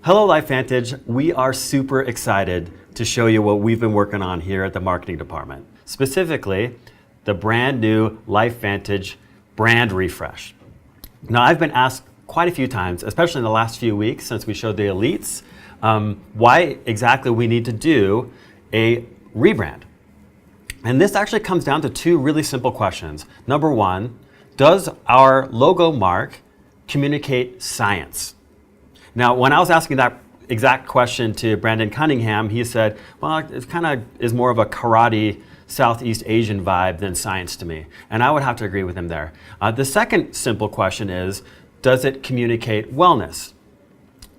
Hello LifeVantage, we are super excited to show you what we've been working on here at the marketing department. Specifically, the brand new LifeVantage brand refresh. Now I've been asked quite a few times, especially in the last few weeks since we showed the elites, why exactly we need to do a rebrand. And this actually comes down to two really simple questions. Number one, does our logo mark communicate science? Now, when I was asking that exact question to Brandon Cunningham, he said, well, it kind of is more of a karate Southeast Asian vibe than science to me. And I would have to agree with him there. The second simple question is, does it communicate wellness?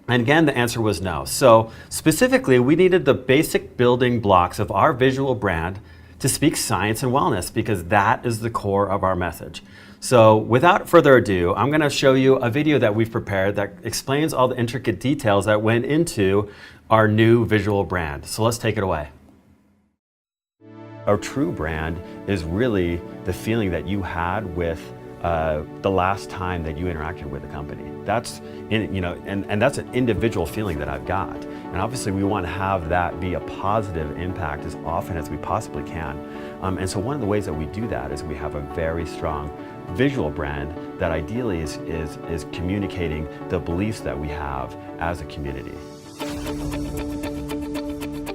And again, the answer was no. So specifically, we needed the basic building blocks of our visual brand to speak science and wellness, because that is the core of our message. So without further ado, I'm going to show you a video that we've prepared that explains all the intricate details that went into our new visual brand. So let's take it away. Our true brand is really the feeling that you had with the last time that you interacted with the company. That's and that's an individual feeling that I've got. And obviously we want to have that be a positive impact as often as we possibly can. And so one of the ways that we do that is we have a very strong visual brand that ideally is communicating the beliefs that we have as a community.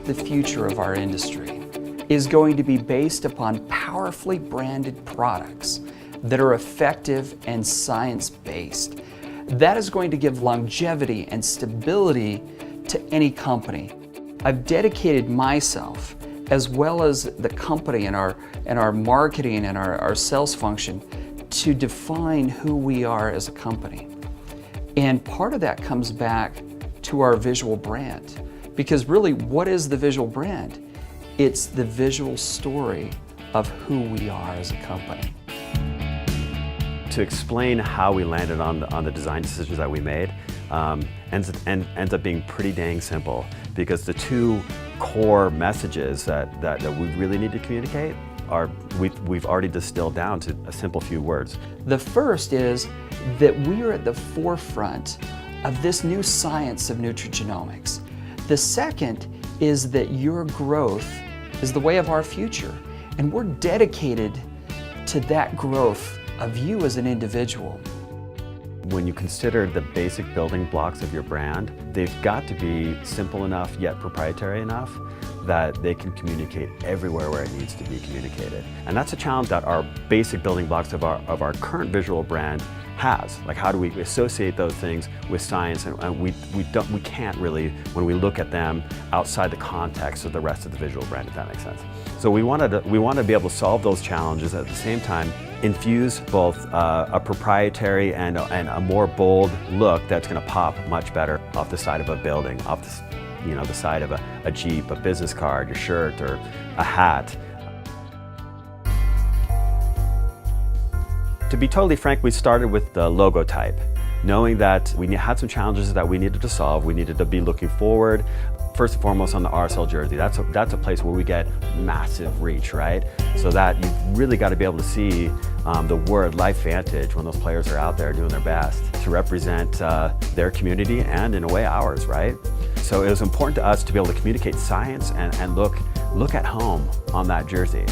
The future of our industry is going to be based upon powerfully branded products that are effective and science-based. That is going to give longevity and stability to any company. I've dedicated myself, as well as the company and our marketing and our sales function, to define who we are as a company. And part of that comes back to our visual brand. Because really, what is the visual brand? It's the visual story of who we are as a company. To explain how we landed on the design decisions that we made ends up being pretty dang simple, because the two core messages that we really need to communicate are we've already distilled down to a simple few words. The first is that we are at the forefront of this new science of nutrigenomics. The second is that your growth is the way of our future, and we're dedicated to that growth of you as an individual. When you consider the basic building blocks of your brand, they've got to be simple enough yet proprietary enough that they can communicate everywhere where it needs to be communicated. And that's a challenge that our basic building blocks of our current visual brand has. Like, how do we associate those things with science? And we can't really, when we look at them outside the context of the rest of the visual brand, if that makes sense. So we wanted to be able to solve those challenges, at the same time infuse both a proprietary and a more bold look that's going to pop much better off the side of a building, off the side of a Jeep, a business card, your shirt, or a hat. To be totally frank, we started with the logo type, knowing that we had some challenges that we needed to solve. We needed to be looking forward, first and foremost, on the RSL jersey. That's a place where we get massive reach, right? So that you've really got to be able to see the word LifeVantage when those players are out there doing their best to represent their community and, in a way, ours, right? So it was important to us to be able to communicate science and look at home on that jersey.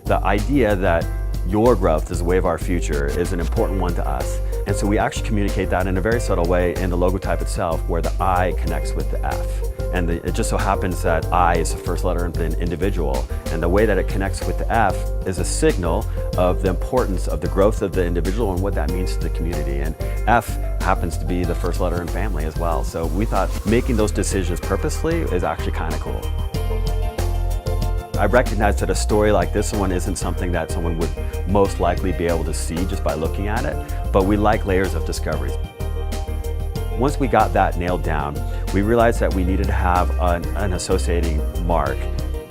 The idea that your growth is the way of our future is an important one to us. And so we actually communicate that in a very subtle way in the logo type itself, where the I connects with the F. And it just so happens that I is the first letter in individual. And the way that it connects with the F is a signal of the importance of the growth of the individual and what that means to the community. And F happens to be the first letter in family as well. So we thought making those decisions purposely is actually kind of cool. I recognize that a story like this one isn't something that someone would most likely be able to see just by looking at it, but we like layers of discovery. Once we got that nailed down, we realized that we needed to have an associating mark.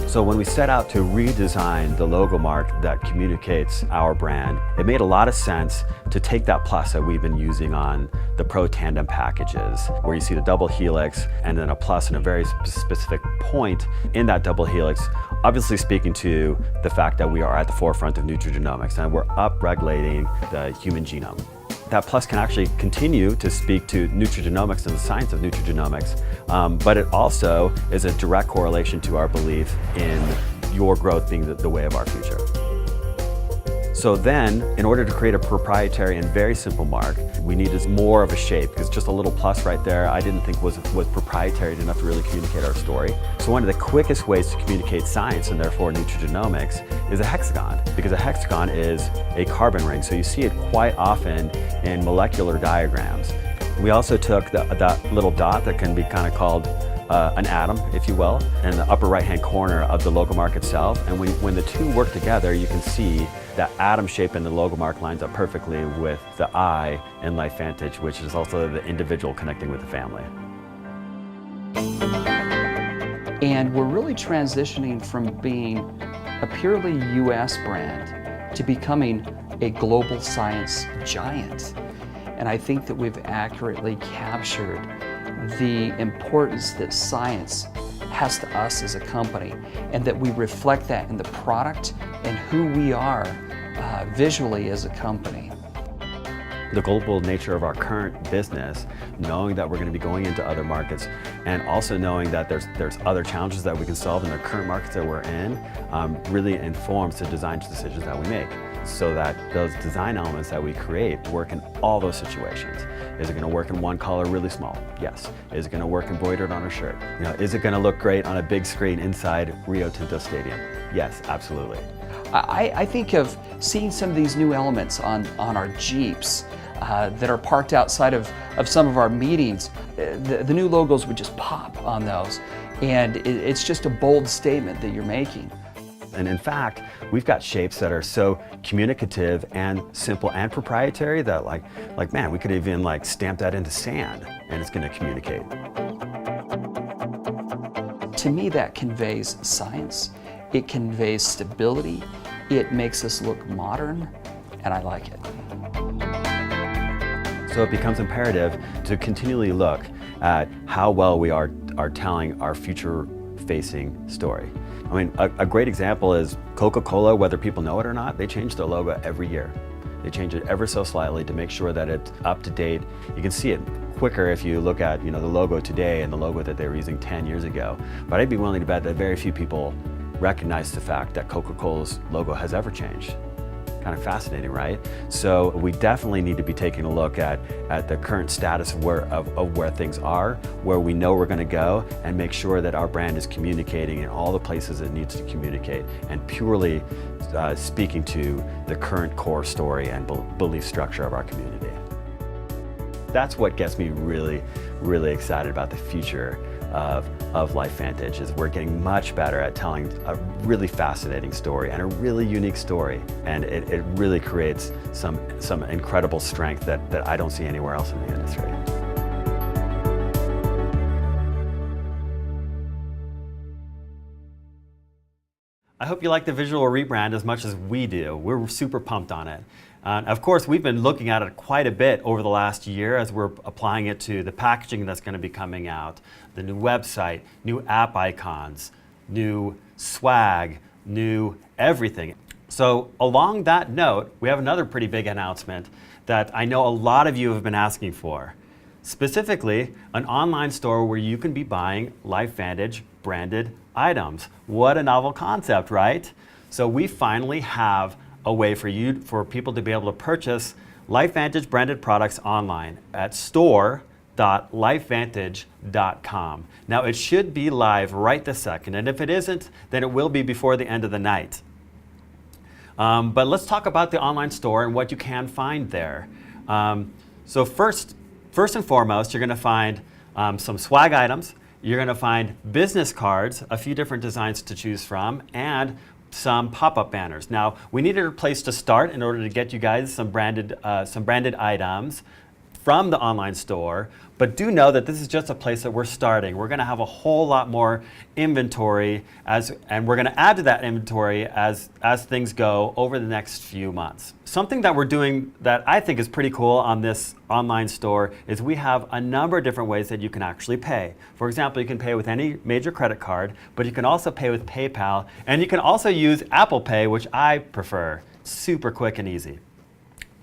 So when we set out to redesign the logo mark that communicates our brand, it made a lot of sense to take that plus that we've been using on the Pro Tandem packages, where you see the double helix and then a plus in a very specific point in that double helix, obviously speaking to the fact that we are at the forefront of nutrigenomics and we're upregulating the human genome. that plus can actually continue to speak to nutrigenomics and the science of nutrigenomics, but it also is a direct correlation to our belief in your growth being the way of our future. So then, in order to create a proprietary and very simple mark, we needed more of a shape, because just a little plus right there I didn't think was proprietary enough to really communicate our story. So one of the quickest ways to communicate science, and therefore nutrigenomics, is a hexagon, because a hexagon is a carbon ring, so you see it quite often in molecular diagrams. We also took that little dot that can be kind of called an atom, if you will, in the upper right-hand corner of the logo mark itself. And when the two work together, you can see that atom shape in the logo mark lines up perfectly with the I in LifeVantage, which is also the individual connecting with the family. And we're really transitioning from being a purely US brand to becoming a global science giant. And I think that we've accurately captured the importance that science has to us as a company, and that we reflect that in the product and who we are visually as a company. The global nature of our current business, knowing that we're going to be going into other markets, and also knowing that there's other challenges that we can solve in the current markets that we're in, really informs the design decisions that we make, so that those design elements that we create work in all those situations. Is it going to work in one color really small? Yes. Is it going to work embroidered on a shirt? Is it going to look great on a big screen inside Rio Tinto Stadium? Yes, absolutely. I think of seeing some of these new elements on our Jeeps that are parked outside of some of our meetings. The new logos would just pop on those, and it's just a bold statement that you're making. And in fact, we've got shapes that are so communicative and simple and proprietary that like man, we could even stamp that into sand and it's going to communicate. To me, that conveys science, it conveys stability, it makes us look modern, and I like it. So it becomes imperative to continually look at how well we are telling our future-facing story. I mean, a great example is Coca-Cola, whether people know it or not, they change their logo every year. They change it ever so slightly to make sure that it's up to date. You can see it quicker if you look at the logo today and the logo that they were using 10 years ago. But I'd be willing to bet that very few people recognize the fact that Coca-Cola's logo has ever changed. Kind of fascinating, right? So we definitely need to be taking a look at the current status of where things are, where we know we're going to go, and make sure that our brand is communicating in all the places it needs to communicate, and purely speaking to the current core story and belief structure of our community. That's what gets me really, really excited about the future of LifeVantage, is we're getting much better at telling a really fascinating story and a really unique story, and it really creates some incredible strength that I don't see anywhere else in the industry. I hope you like the visual rebrand as much as we do. We're super pumped on it. Of course, we've been looking at it quite a bit over the last year as we're applying it to the packaging that's going to be coming out, the new website, new app icons, new swag, new everything. So along that note, we have another pretty big announcement that I know a lot of you have been asking for. Specifically, an online store where you can be buying LifeVantage branded items. What a novel concept, right? So we finally have a way for people to be able to purchase LifeVantage branded products online at store.lifevantage.com. Now it should be live right this second, and if it isn't, then it will be before the end of the night. But let's talk about the online store and what you can find there. So first and foremost, you're going to find some swag items. You're going to find business cards, a few different designs to choose from, and some pop-up banners. Now, we needed a place to start in order to get you guys some branded items from the online store, but do know that this is just a place that we're starting. We're going to have a whole lot more inventory and we're going to add to that inventory as things go over the next few months. Something that we're doing that I think is pretty cool on this online store is we have a number of different ways that you can actually pay. For example, you can pay with any major credit card, but you can also pay with PayPal, and you can also use Apple Pay, which I prefer. Super quick and easy.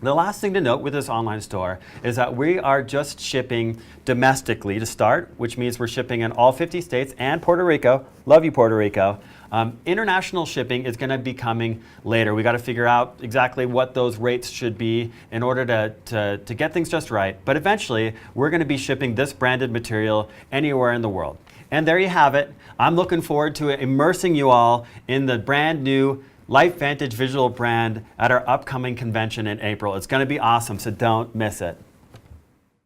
The last thing to note with this online store is that we are just shipping domestically to start, which means we're shipping in all 50 states and Puerto Rico. Love you, Puerto Rico. International shipping is going to be coming later. We got to figure out exactly what those rates should be in order to get things just right. But eventually, we're going to be shipping this branded material anywhere in the world. And there you have it. I'm looking forward to immersing you all in the brand new LifeVantage visual brand at our upcoming convention in April. It's going to be awesome, so don't miss it.